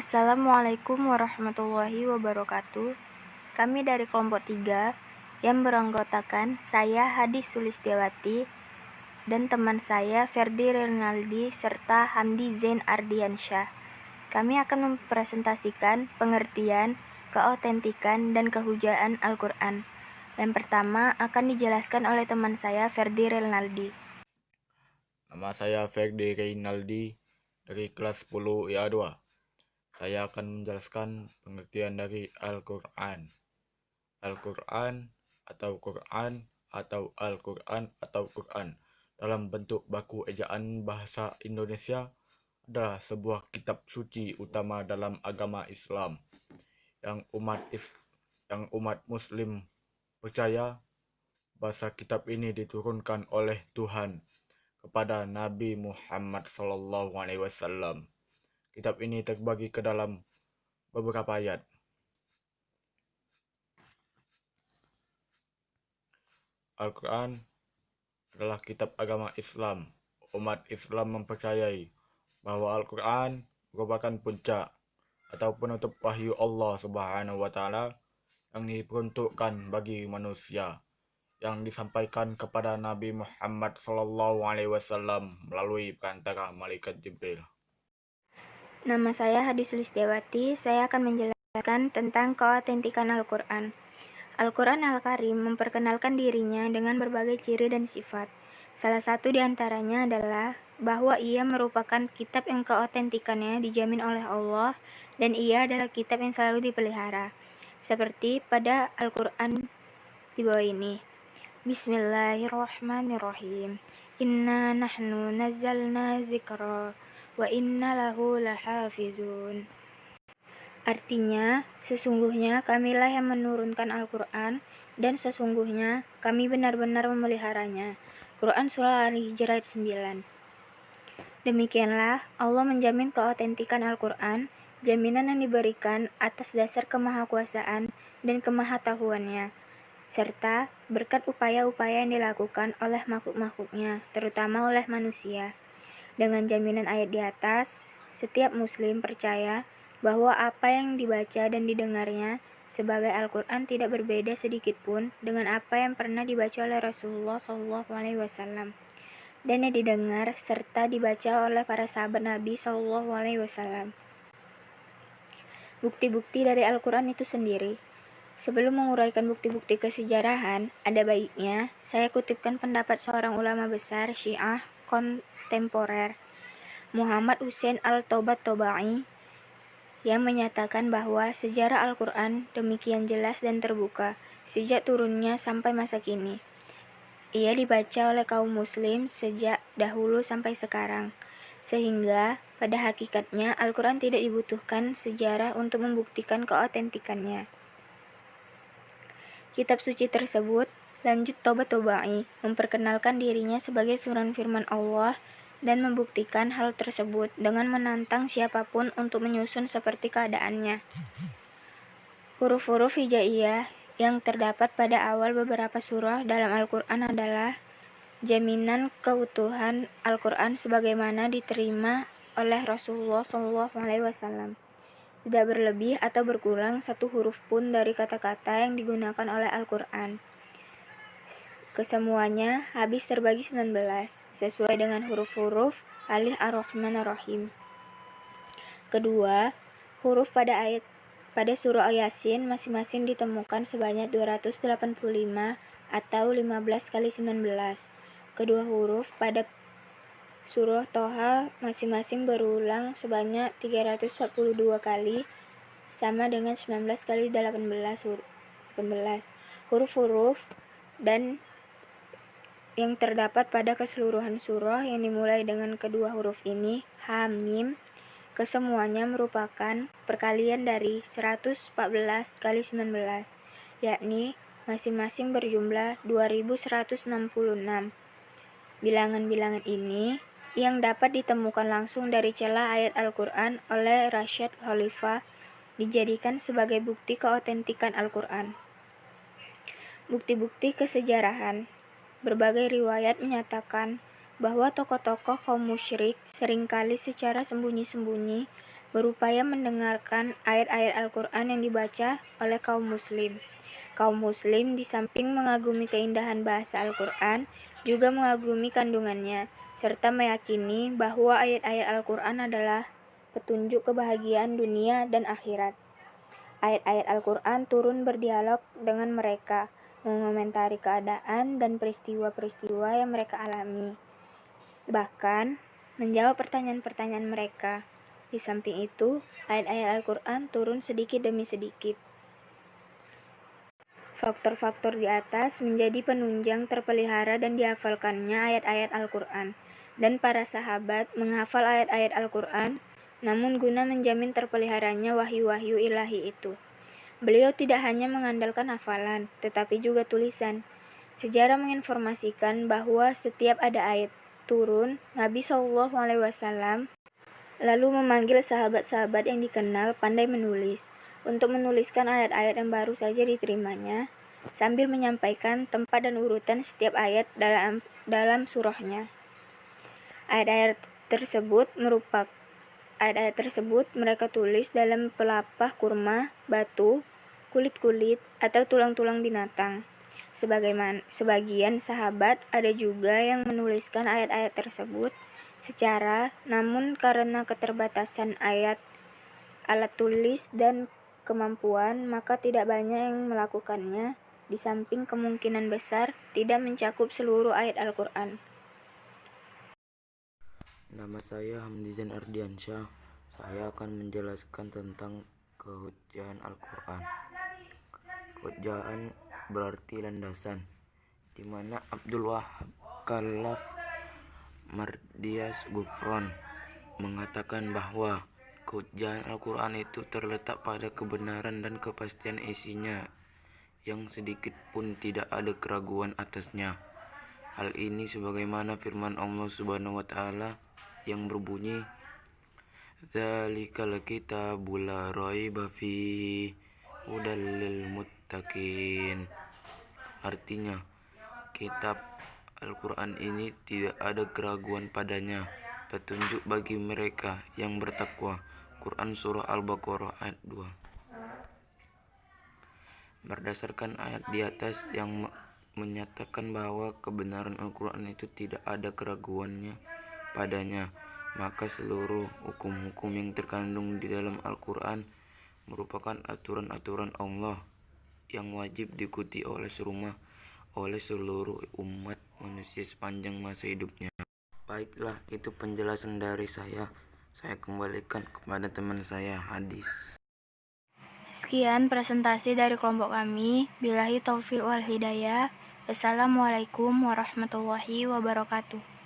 Assalamualaikum warahmatullahi wabarakatuh. Kami dari kelompok 3 yang beranggotakan saya Hadi Sulistiawati dan teman saya Ferdi Renaldi serta Hamdi Zain Ardiansyah. Kami akan mempresentasikan pengertian, keautentikan, dan kehujaan Al-Quran. Yang pertama akan dijelaskan oleh teman saya Ferdi Renaldi. Nama saya Ferdi Reynaldi dari kelas 10 IA2. Saya akan menjelaskan pengertian dari Al-Quran. Al-Quran atau Quran atau Al-Quran atau Quran dalam bentuk baku ejaan bahasa Indonesia adalah sebuah kitab suci utama dalam agama Islam yang umat Muslim percaya bahasa kitab ini diturunkan oleh Tuhan kepada Nabi Muhammad SAW. Kitab ini terbagi ke dalam beberapa ayat. Al-Quran adalah kitab agama Islam. Umat Islam mempercayai bahwa Al-Quran merupakan puncak atau penutup wahyu Allah Subhanahu wa Ta'ala yang diperuntukkan bagi manusia, yang disampaikan kepada Nabi Muhammad SAW melalui perantara malaikat Jibril. Nama saya Hadi Sulistiawati. Saya akan menjelaskan tentang keautentikan Al-Quran. Al-Quran Al-Karim memperkenalkan dirinya dengan berbagai ciri dan sifat. Salah satu di antaranya adalah bahwa ia merupakan kitab yang keautentikannya dijamin oleh Allah dan ia adalah kitab yang selalu dipelihara. Seperti pada Al-Quran di bawah ini. Bismillahirrahmanirrahim. Inna nahnu nazzalna dzikra wa inna lahu lahafizun. Artinya, sesungguhnya kamilah yang menurunkan Al-Quran dan sesungguhnya kami benar-benar memeliharanya. Quran Surah Al-Hijr ayat 9. Demikianlah Allah menjamin keautentikan Al-Quran, jaminan yang diberikan atas dasar kemahakuasaan dan kemahatauannya, serta berkat upaya-upaya yang dilakukan oleh makhluk-makhluknya, terutama oleh manusia. Dengan jaminan ayat di atas, setiap muslim percaya bahwa apa yang dibaca dan didengarnya sebagai Al-Quran tidak berbeda sedikitpun dengan apa yang pernah dibaca oleh Rasulullah SAW dan yang didengar serta dibaca oleh para sahabat Nabi SAW. Bukti-bukti dari Al-Quran itu sendiri. Sebelum menguraikan bukti-bukti kesejarahan, ada baiknya saya kutipkan pendapat seorang ulama besar Syiah kontemporer, Muhammad Hussein Al-Tabatabai, yang menyatakan bahwa sejarah Al-Quran demikian jelas dan terbuka sejak turunnya sampai masa kini. Ia dibaca oleh kaum muslim sejak dahulu sampai sekarang, sehingga pada hakikatnya Al-Quran tidak dibutuhkan sejarah untuk membuktikan keautentikannya. Kitab suci tersebut, lanjut Tabatabai, memperkenalkan dirinya sebagai firman-firman Allah dan membuktikan hal tersebut dengan menantang siapapun untuk menyusun seperti keadaannya. Huruf-huruf hijaiyah yang terdapat pada awal beberapa surah dalam Al-Quran adalah jaminan keutuhan Al-Quran sebagaimana diterima oleh Rasulullah SAW. Tidak berlebih atau berkurang satu huruf pun dari kata-kata yang digunakan oleh Al-Quran. Kesemuanya habis terbagi 19, sesuai dengan huruf-huruf Alif Ar-Rahman Ar-Rahim. Kedua, huruf pada surah Yasin masing-masing ditemukan sebanyak 285 atau 15 kali 19. Kedua huruf pada surah Toha masing-masing berulang sebanyak 342 kali, sama dengan 19 kali 18 huruf-huruf dan yang terdapat pada keseluruhan surah yang dimulai dengan kedua huruf ini, Ha Mim, kesemuanya merupakan perkalian dari 114 kali 19, yakni masing-masing berjumlah 2166. Bilangan-bilangan ini yang dapat ditemukan langsung dari celah ayat Al-Quran oleh Rashid Khalifah dijadikan sebagai bukti keautentikan Al-Quran. Bukti-bukti kesejarahan. Berbagai riwayat menyatakan bahwa tokoh-tokoh kaum musyrik seringkali secara sembunyi-sembunyi berupaya mendengarkan ayat-ayat Al-Quran yang dibaca oleh kaum muslim. Kaum muslim di samping mengagumi keindahan bahasa Al-Quran, juga mengagumi kandungannya, serta meyakini bahwa ayat-ayat Al-Quran adalah petunjuk kebahagiaan dunia dan akhirat. Ayat-ayat Al-Quran turun berdialog dengan mereka, mengomentari keadaan dan peristiwa-peristiwa yang mereka alami. Bahkan, menjawab pertanyaan-pertanyaan mereka. Di samping itu, ayat-ayat Al-Quran turun sedikit demi sedikit. Faktor-faktor di atas menjadi penunjang terpelihara dan dihafalkannya ayat-ayat Al-Quran. Dan para sahabat menghafal ayat-ayat Al-Quran, namun guna menjamin terpeliharanya wahyu-wahyu ilahi itu. Beliau tidak hanya mengandalkan hafalan, tetapi juga tulisan. Sejarah menginformasikan bahwa setiap ada ayat turun, Nabi SAW lalu memanggil sahabat-sahabat yang dikenal pandai menulis untuk menuliskan ayat-ayat yang baru saja diterimanya, sambil menyampaikan tempat dan urutan setiap ayat dalam surahnya. Ayat-ayat tersebut mereka tulis dalam pelepah kurma, batu, kulit-kulit, atau tulang-tulang binatang. Sebagian sahabat ada juga yang menuliskan ayat-ayat tersebut secara, namun karena keterbatasan alat tulis dan kemampuan, maka tidak banyak yang melakukannya, di samping kemungkinan besar tidak mencakup seluruh ayat Al-Quran. Nama saya Hamdizan Ardiansyah. Saya akan menjelaskan tentang kehujjahan Al-Quran. Kehujjahan berarti landasan, di mana Abdul Wahab Khalaf Mardias Gufron mengatakan bahwa kehujjahan Al-Quran itu terletak pada kebenaran dan kepastian isinya, yang sedikit pun tidak ada keraguan atasnya. Hal ini sebagaimana firman Allah Subhanahu wa taala yang berbunyi, "Dzalikal kitabu la raiba fihi hudal lil muttaqin." Artinya, kitab Al-Quran ini tidak ada keraguan padanya, petunjuk bagi mereka yang bertakwa. Quran Surah Al-Baqarah ayat 2. Berdasarkan ayat di atas yang menyatakan bahwa kebenaran Al-Quran itu tidak ada keraguannya padanya, maka seluruh hukum-hukum yang terkandung di dalam Al-Quran merupakan aturan-aturan Allah yang wajib diikuti oleh seluruh umat manusia sepanjang masa hidupnya. Baiklah, itu penjelasan dari saya. Saya kembalikan kepada teman saya, Hadis. Sekian presentasi dari kelompok kami. Billahi taufiq wal hidayah. Wassalamualaikum warahmatullahi wabarakatuh.